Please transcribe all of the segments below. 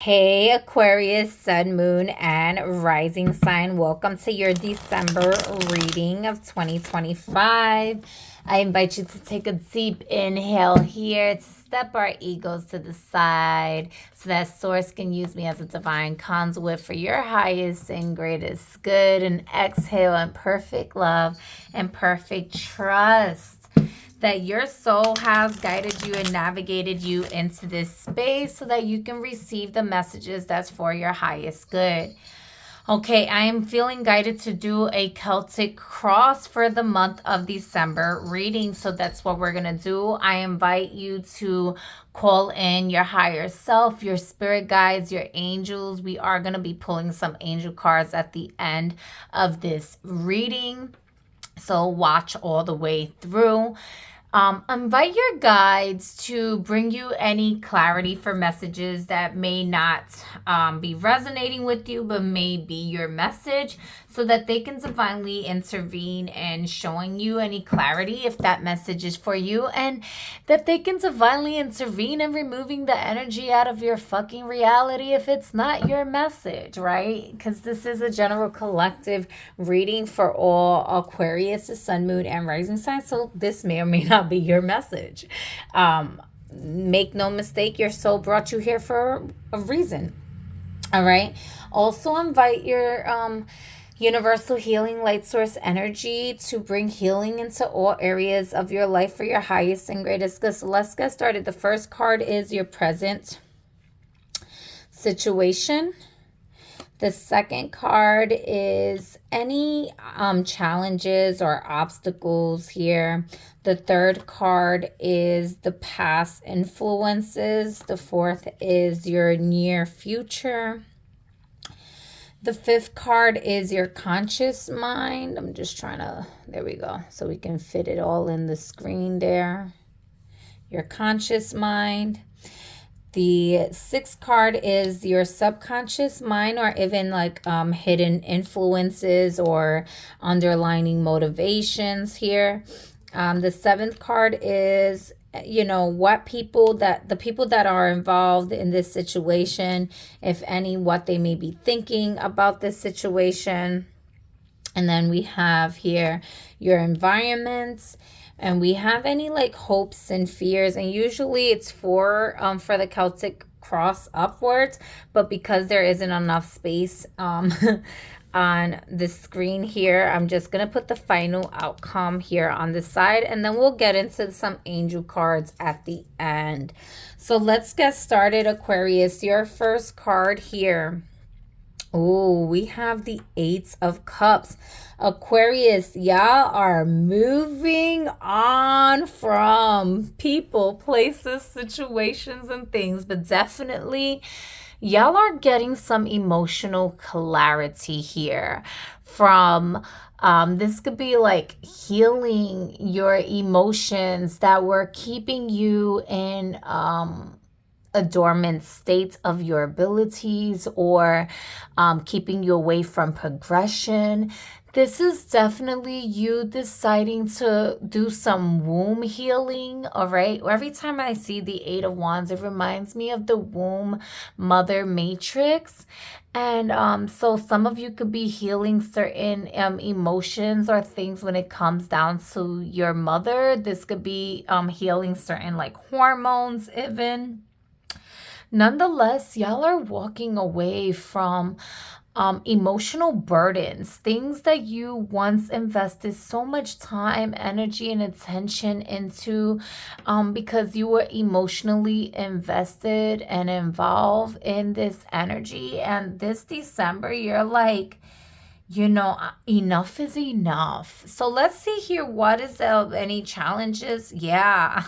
Hey, Aquarius, Sun, Moon, and Rising sign. Welcome to your December reading of 2025. I invite you to take a deep inhale here to step our egos to the side so that Source can use me as a divine conduit for your highest and greatest good. And exhale in perfect love and perfect trust that your soul has guided you and navigated you into this space so that you can receive the messages that's for your highest good. Okay, I am feeling guided to do a Celtic cross for the month of December reading. So that's what we're going to do. I invite you to call in your higher self, your spirit guides, your angels. We are going to be pulling some angel cards at the end of this reading. So watch all the way through. Invite your guides to bring you any clarity for messages that may not be resonating with you, but may be your message, so that they can divinely intervene in showing you any clarity if that message is for you, and that they can divinely intervene in removing the energy out of your fucking reality if it's not your message, right? Because this is a general collective reading for all Aquarius, the Sun, Moon, and Rising signs, so this may or may not be your message. Make no mistake, your soul brought you here for a reason. All right. Also invite your universal healing light source energy to bring healing into all areas of your life for your highest and greatest good. So let's get started. The first card is your present situation. The second card is any challenges or obstacles here. The third card is the past influences. The fourth is your near future. The fifth card is your conscious mind. I'm just trying to, there we go, so we can fit it all in the screen there. Your conscious mind. The sixth card is your subconscious mind, or even like hidden influences or underlining motivations here. The seventh card is, what the people that are involved in this situation, if any, what they may be thinking about this situation. And then we have here your environments. And we have any like hopes and fears, and usually it's for the Celtic cross upwards, but because there isn't enough space on the screen here, I'm just gonna put the final outcome here on the side, and then we'll get into some angel cards at the end. So let's get started, Aquarius. Your first card here. Oh, we have the Eight of Cups. Aquarius, y'all are moving on from people, places, situations, and things, but definitely y'all are getting some emotional clarity here from this could be like healing your emotions that were keeping you in a dormant state of your abilities, or keeping you away from progression. This is definitely you deciding to do some womb healing, all right? Every time I see the Eight of Wands, it reminds me of the womb mother matrix. And so some of you could be healing certain emotions or things when it comes down to your mother. This could be healing certain like hormones even. Nonetheless, y'all are walking away from emotional burdens, things that you once invested so much time, energy, and attention into because you were emotionally invested and involved in this energy. And this December, you're like, enough is enough. So let's see here. What is any challenges? Yeah.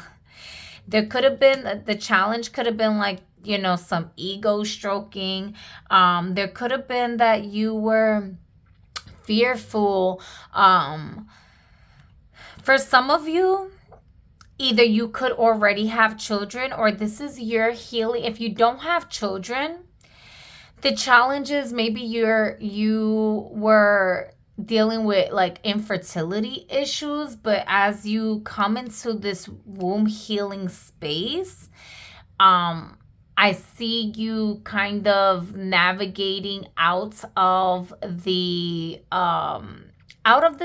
There could have been, the challenge could have been like, some ego stroking. There could have been that you were fearful. For some of you, either you could already have children, or this is your healing. If you don't have children, the challenge is maybe you were dealing with like infertility issues, but as you come into this womb healing space, I see you kind of navigating out of the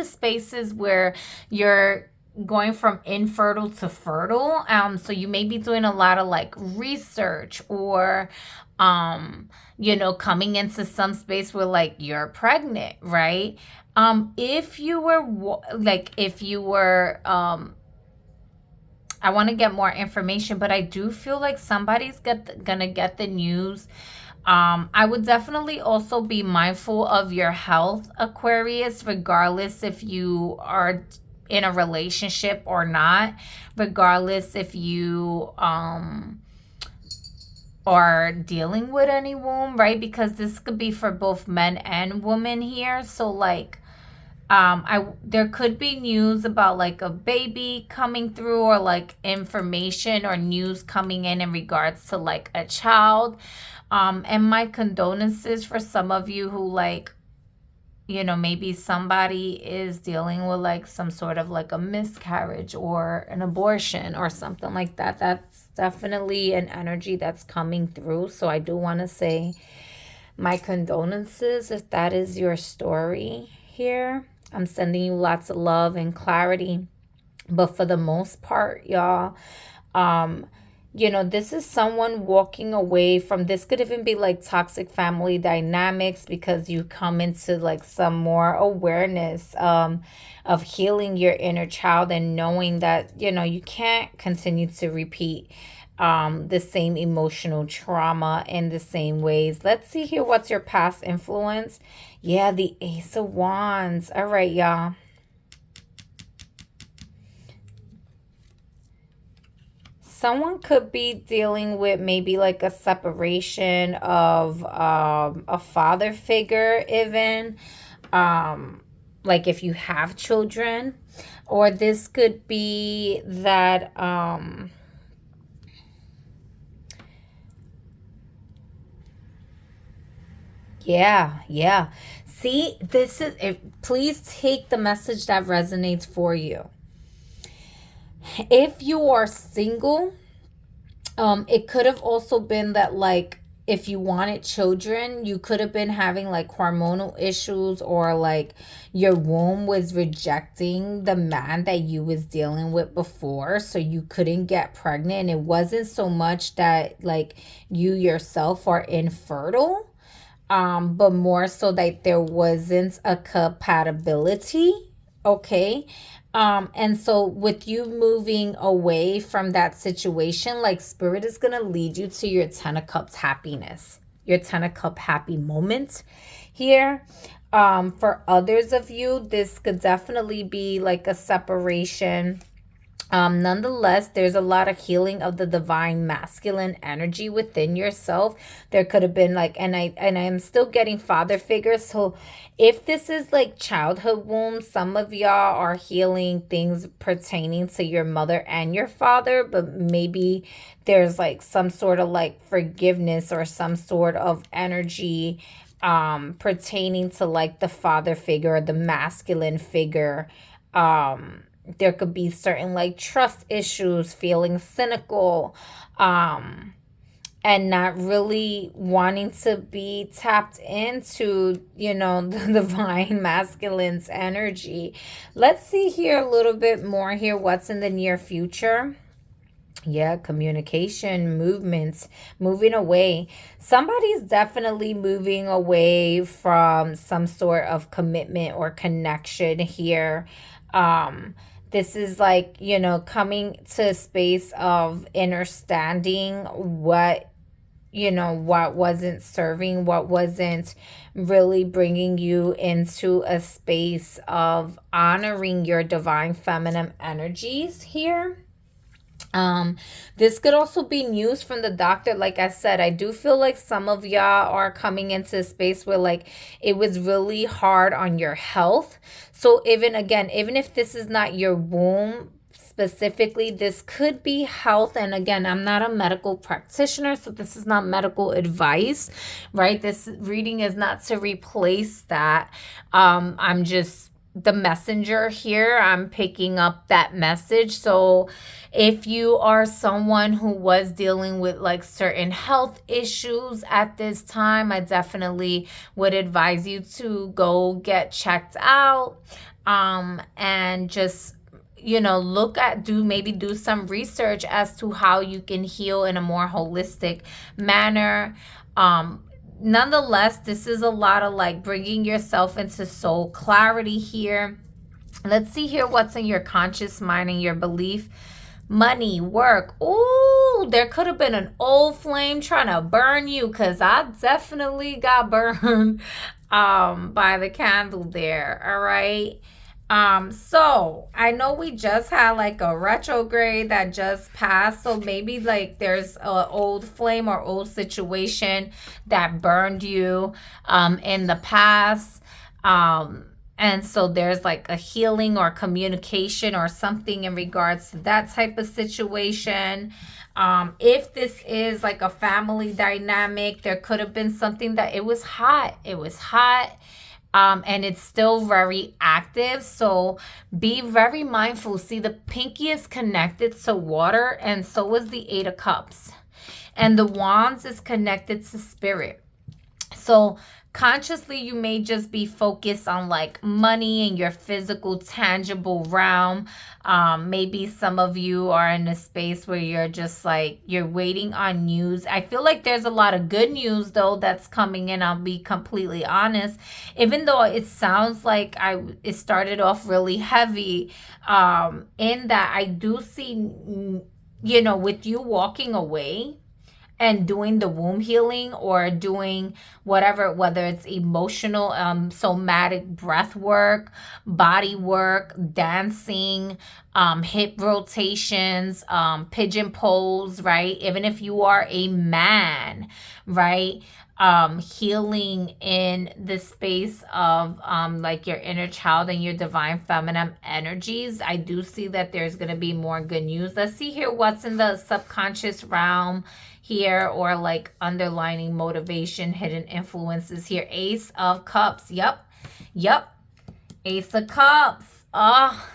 spaces where you're going from infertile to fertile. So you may be doing a lot of like research, or coming into some space where like you're pregnant, right? If you were I want to get more information, but I do feel like somebody's gonna get the news. I would definitely also be mindful of your health, Aquarius, regardless if you are in a relationship or not, regardless if you are dealing with any womb, right? Because this could be for both men and women here. So like there could be news about like a baby coming through, or like information or news coming in regards to like a child. And my condolences for some of you who like, maybe somebody is dealing with like some sort of like a miscarriage or an abortion or something like that. That's definitely an energy that's coming through. So I do want to say my condolences if that is your story here. I'm sending you lots of love and clarity. But for the most part, y'all, this is someone walking away from, this could even be like toxic family dynamics, because you come into like some more awareness of healing your inner child and knowing that, you can't continue to repeat the same emotional trauma in the same ways. Let's see here. What's your past influence? Yeah, the Ace of Wands. All right, y'all. Someone could be dealing with maybe like a separation of a father figure, even like if you have children, or this could be that yeah. See, this is it. Please take the message that resonates for you. If you are single, it could have also been that like if you wanted children, you could have been having like hormonal issues, or like your womb was rejecting the man that you was dealing with before, so you couldn't get pregnant. It wasn't so much that like you yourself are infertile, but more so that there wasn't a compatibility. Okay. And so with you moving away from that situation, like Spirit is going to lead you to your 10 of Cups happiness, your 10 of Cup happy moment here. For others of you, this could definitely be like a separation. Nonetheless, there's a lot of healing of the divine masculine energy within yourself. There could have been like, and I am still getting father figures. So if this is like childhood wounds, some of y'all are healing things pertaining to your mother and your father, but maybe there's like some sort of like forgiveness or some sort of energy pertaining to like the father figure or the masculine figure. There could be certain like trust issues, feeling cynical, and not really wanting to be tapped into, the divine masculine's energy. Let's see here a little bit more here. What's in the near future? Yeah, communication, movements, moving away. Somebody's definitely moving away from some sort of commitment or connection here. This is like, coming to a space of understanding what wasn't serving, what wasn't really bringing you into a space of honoring your divine feminine energies here. This could also be news from the doctor. Like I said, I do feel like some of y'all are coming into a space where like it was really hard on your health. So even if this is not your womb specifically, this could be health. And again, I'm not a medical practitioner, so this is not medical advice, right? This reading is not to replace that. I'm just the messenger here. I'm picking up that message. So if you are someone who was dealing with like certain health issues at this time, I definitely would advise you to go get checked out, and just, you know, look at, do some research as to how you can heal in a more holistic manner. Nonetheless, this is a lot of like bringing yourself into soul clarity here. Let's see here what's in your conscious mind and your belief. Money, work. Ooh, there could have been an old flame trying to burn you, because I definitely got burned by the candle there. All right. So I know we just had like a retrograde that just passed, so maybe like there's a old flame or old situation that burned you in the past. And so there's like a healing or communication or something in regards to that type of situation. If this is like a family dynamic, there could have been something that it was hot. And it's still very active. So be very mindful. See, the pinky is connected to water, and so is the Eight of Cups. And the Wands is connected to spirit. So consciously, you may just be focused on like money and your physical, tangible realm. Maybe some of you are in a space where you're just like, you're waiting on news. I feel like there's a lot of good news though that's coming in. I'll be completely honest. Even though it sounds like it started off really heavy, in that I do see, you know, with you walking away and doing the womb healing or doing whatever, whether it's emotional, somatic breath work, body work, dancing, hip rotations, pigeon pose, right? Even if you are a man, right? Healing in the space of like your inner child and your divine feminine energies. I do see that there's going to be more good news. Let's see here what's in the subconscious realm here, or like underlining motivation, hidden influences here. Ace of Cups. Yep. Ace of Cups. Oh,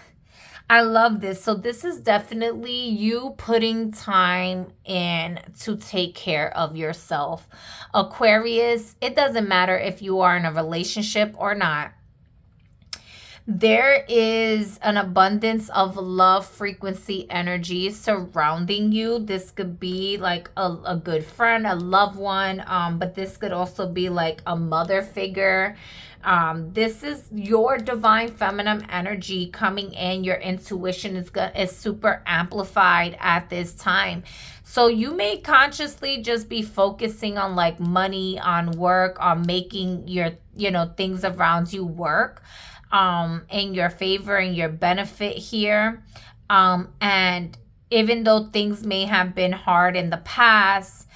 I love this. So this is definitely you putting time in to take care of yourself. Aquarius, it doesn't matter if you are in a relationship or not. There is an abundance of love frequency energy surrounding you. This could be like a good friend, a loved one, but this could also be like a mother figure. This is your divine feminine energy coming in. Your intuition is super amplified at this time. So you may consciously just be focusing on like money, on work, on making your, you know, things around you work in your favor and your benefit here. And even though things may have been hard in the past,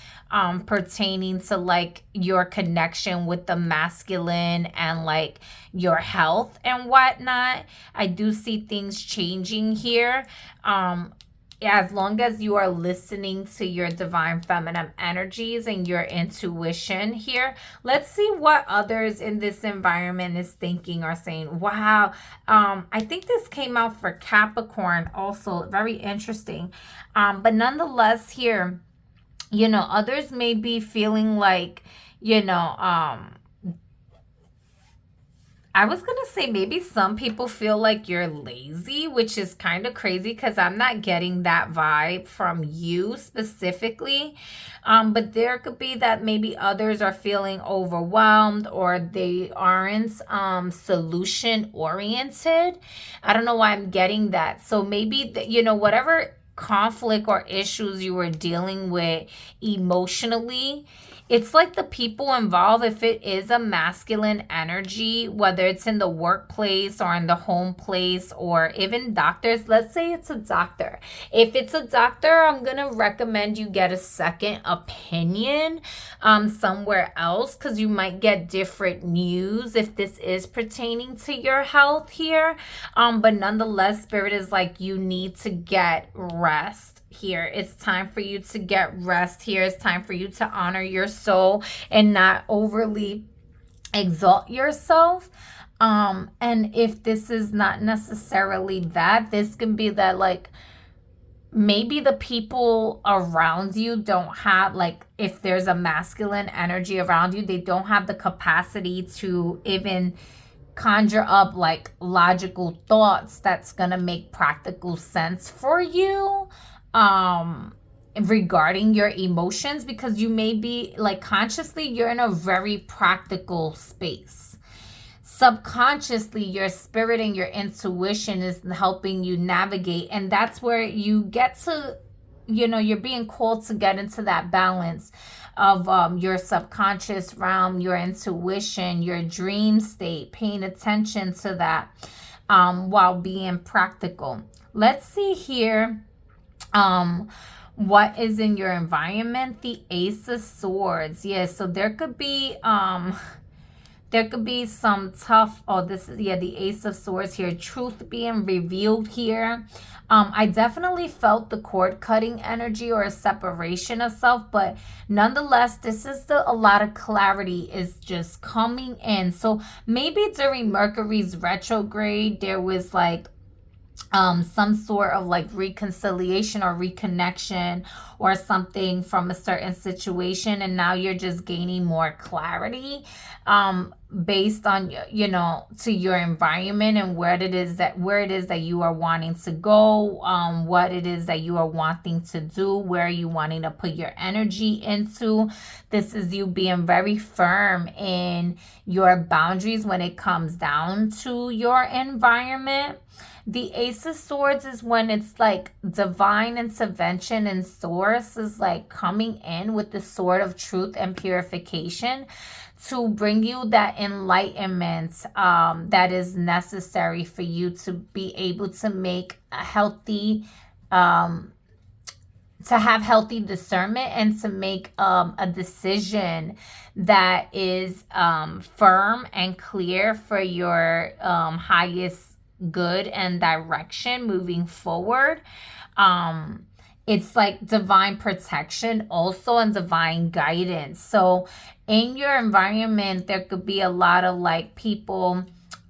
pertaining to like your connection with the masculine and like your health and whatnot, I do see things changing here. As long as you are listening to your divine feminine energies and your intuition here. Let's see what others in this environment is thinking or saying. Wow. I think this came out for Capricorn also. Very interesting. But nonetheless here, you know, others may be feeling like, you know, I was going to say maybe some people feel like you're lazy, which is kind of crazy because I'm not getting that vibe from you specifically. But there could be that maybe others are feeling overwhelmed or they aren't solution oriented. I don't know why I'm getting that. So maybe, you know, whatever conflict or issues you were dealing with emotionally, it's like the people involved, if it is a masculine energy, whether it's in the workplace or in the home place or even doctors. Let's say it's a doctor. If it's a doctor, I'm going to recommend you get a second opinion somewhere else, because you might get different news if this is pertaining to your health here. But nonetheless, Spirit is like, you need to get rest. Here, it's time for you to get rest. Here, it's time for you to honor your soul and not overly exalt yourself. And if this is not necessarily that, this can be that, like, maybe the people around you don't have, like, if there's a masculine energy around you, they don't have the capacity to even conjure up like logical thoughts that's gonna make practical sense for you regarding your emotions, because you may be like, consciously you're in a very practical space. Subconsciously, your spirit and your intuition is helping you navigate, and that's where you get to, you're being called to get into that balance of your subconscious realm, your intuition, your dream state, paying attention to that while being practical. Let's see here. What is in your environment? The Ace of Swords. Yes, so there could be some tough, this is, the Ace of Swords here, truth being revealed here. I definitely felt the cord cutting energy or a separation of self, but nonetheless, this is a lot of clarity is just coming in. So maybe during Mercury's retrograde, there was like some sort of like reconciliation or reconnection or something from a certain situation, and now you're just gaining more clarity based on to your environment and where it is that you are wanting to go, what it is that you are wanting to do, where you wanting to put your energy into. This is you being very firm in your boundaries when it comes down to your environment. The Ace of Swords is when it's like divine intervention and source is like coming in with the sword of truth and purification to bring you that enlightenment that is necessary for you to be able to make a healthy, to have healthy discernment and to make a decision that is firm and clear for your highest good and direction moving forward. It's like divine protection also and divine guidance. So in your environment, there could be a lot of like people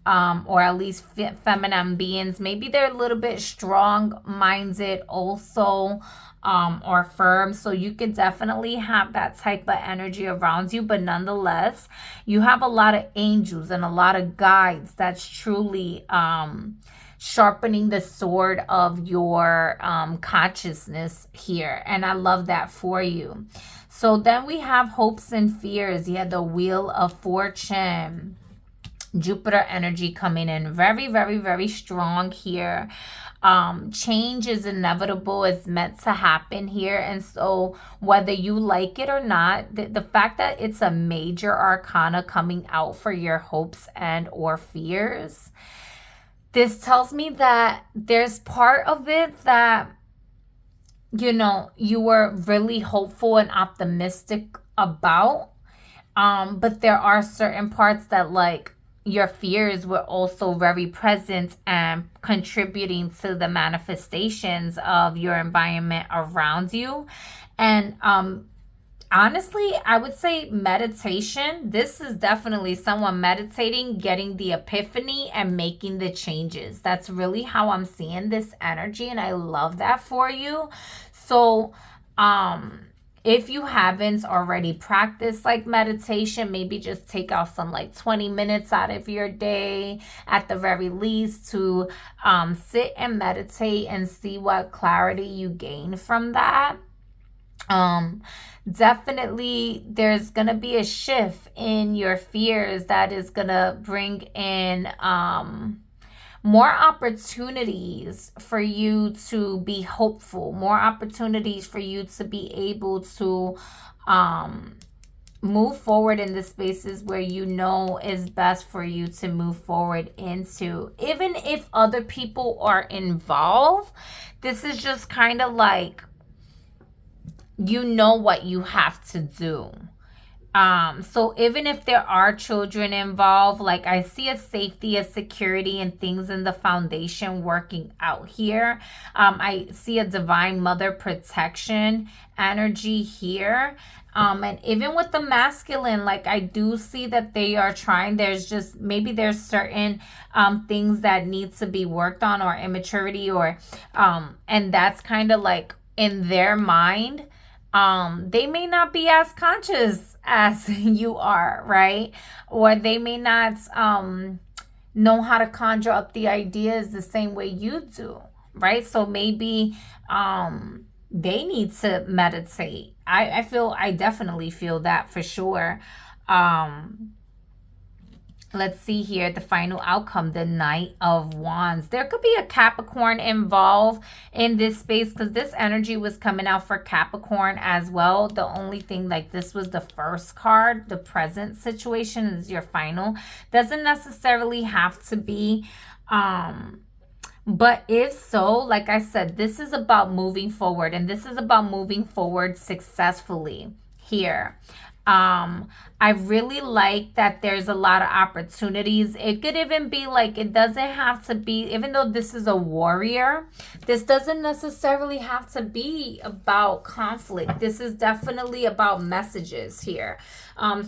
or at least feminine beings. Maybe they're a little bit strong-minded also, or firm. So you can definitely have that type of energy around you. But nonetheless, you have a lot of angels and a lot of guides that's truly sharpening the sword of your consciousness here. And I love that for you. So then we have hopes and fears. You have the Wheel of Fortune. Jupiter energy coming in very, very, very strong here. Change is inevitable. It's meant to happen here. And so whether you like it or not, the fact that it's a major arcana coming out for your hopes and or fears, this tells me that there's part of it that, you were really hopeful and optimistic about. But there are certain parts that like your fears were also very present and contributing to the manifestations of your environment around you. And honestly, I would say meditation. This is definitely someone meditating, getting the epiphany and making the changes. That's really how I'm seeing this energy, and I love that for you. So if you haven't already practiced like meditation, maybe just take out some like 20 minutes out of your day at the very least to sit and meditate and see what clarity you gain from that. Definitely there's going to be a shift in your fears that is going to bring in more opportunities for you to be hopeful, more opportunities for you to be able to move forward in the spaces where is best for you to move forward into. Even if other people are involved, this is just kind of like, what you have to do. So even if there are children involved, like I see a safety, a security, and things in the foundation working out here. I see a divine mother protection energy here. And even with the masculine, like I do see that they are trying. There's just maybe there's certain things that need to be worked on, or immaturity, or and that's kind of like in their mind. They may not be as conscious as you are, right? Or they may not know how to conjure up the ideas the same way you do, right? So maybe they need to meditate. I definitely feel that for sure. Let's see here, the final outcome, the Knight of Wands. There could be a Capricorn involved in this space, because this energy was coming out for Capricorn as well. The only thing, like, this was the first card. The present situation is your final. Doesn't necessarily have to be. But if so, like I said, this is about moving forward, and this is about moving forward successfully here. I really like that there's a lot of opportunities. It could even be like, it doesn't have to be, even though this is a warrior, this doesn't necessarily have to be about conflict. This is definitely about messages here.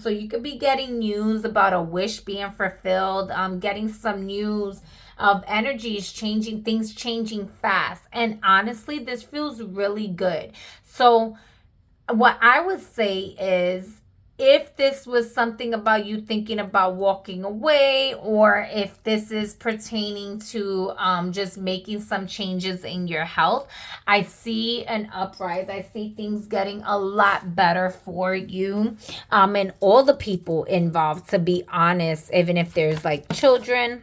So you could be getting news about a wish being fulfilled, getting some news of energies changing, things changing fast. And honestly, this feels really good. So what I would say is, if this was something about you thinking about walking away, or if this is pertaining to just making some changes in your health, I see an uprise. I see things getting a lot better for you, and all the people involved, to be honest, even if there's like children.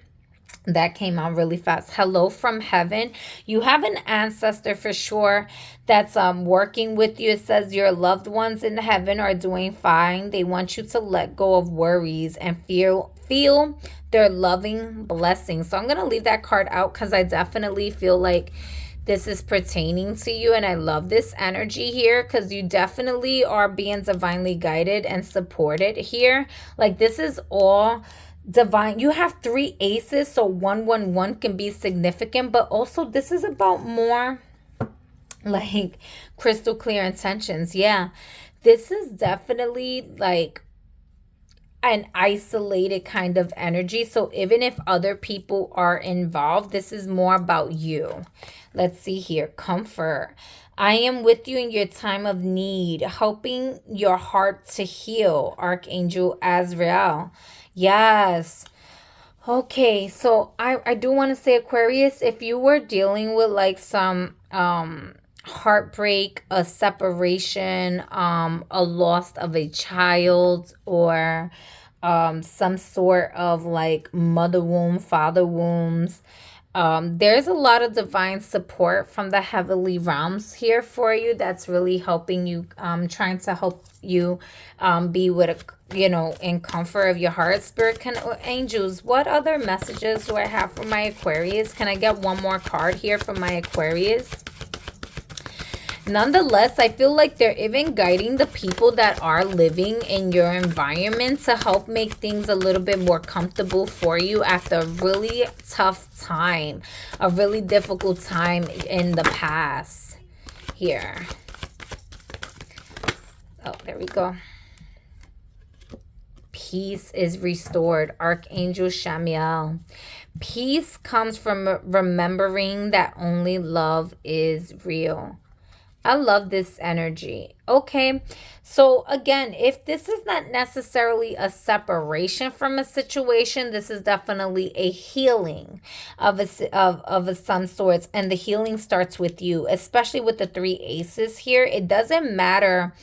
That came out really fast. Hello from heaven. You have an ancestor for sure that's working with you. It says your loved ones in heaven are doing fine. They want you to let go of worries and feel their loving blessings. So I'm going to leave that card out, because I definitely feel like this is pertaining to you. And I love this energy here, because you definitely are being divinely guided and supported here. Like, this is all divine. You have 3 aces, so 111 can be significant, but also this is about more like crystal clear intentions. Yeah, this is definitely like an isolated kind of energy. So even if other people are involved, this is more about you. Let's see here. Comfort. I am with you in your time of need, helping your heart to heal. Archangel Azrael. Yes. Okay, so I do want to say, Aquarius, if you were dealing with like some heartbreak, a separation, a loss of a child, or some sort of like mother womb, father wombs, there's a lot of divine support from the heavenly realms here for you. That's really helping you, trying to help you be with a, in comfort of your heart. Spirit, angels, what other messages do I have for my Aquarius? Can I get one more card here for my Aquarius? Nonetheless, I feel like they're even guiding the people that are living in your environment to help make things a little bit more comfortable for you after a really tough time, a really difficult time in the past. Here. Oh, there we go. Peace is restored. Archangel Shamiel. Peace comes from remembering that only love is real. I love this energy. Okay, so again, if this is not necessarily a separation from a situation, this is definitely a healing of a some sorts, and the healing starts with you, especially with the 3 aces here. It doesn't matter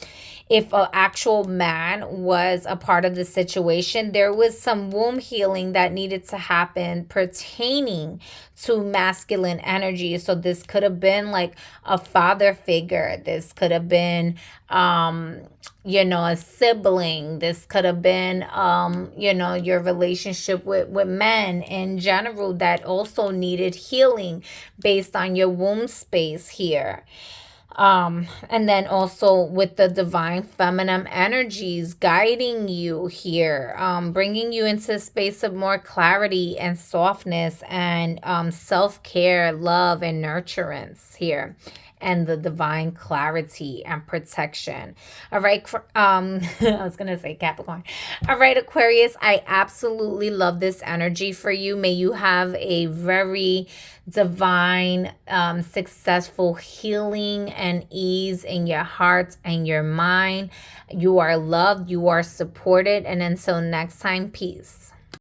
if an actual man was a part of the situation. There was some womb healing that needed to happen pertaining to masculine energy. So this could have been like a father figure. This could have been, a sibling. This could have been, your relationship with men in general that also needed healing based on your womb space here. And then also with the divine feminine energies guiding you here, bringing you into a space of more clarity and softness and self-care, love, and nurturance here. And the divine clarity and protection. All right. I was going to say Capricorn. All right, Aquarius, I absolutely love this energy for you. May you have a very divine, successful healing and ease in your heart and your mind. You are loved. You are supported. And until next time, peace.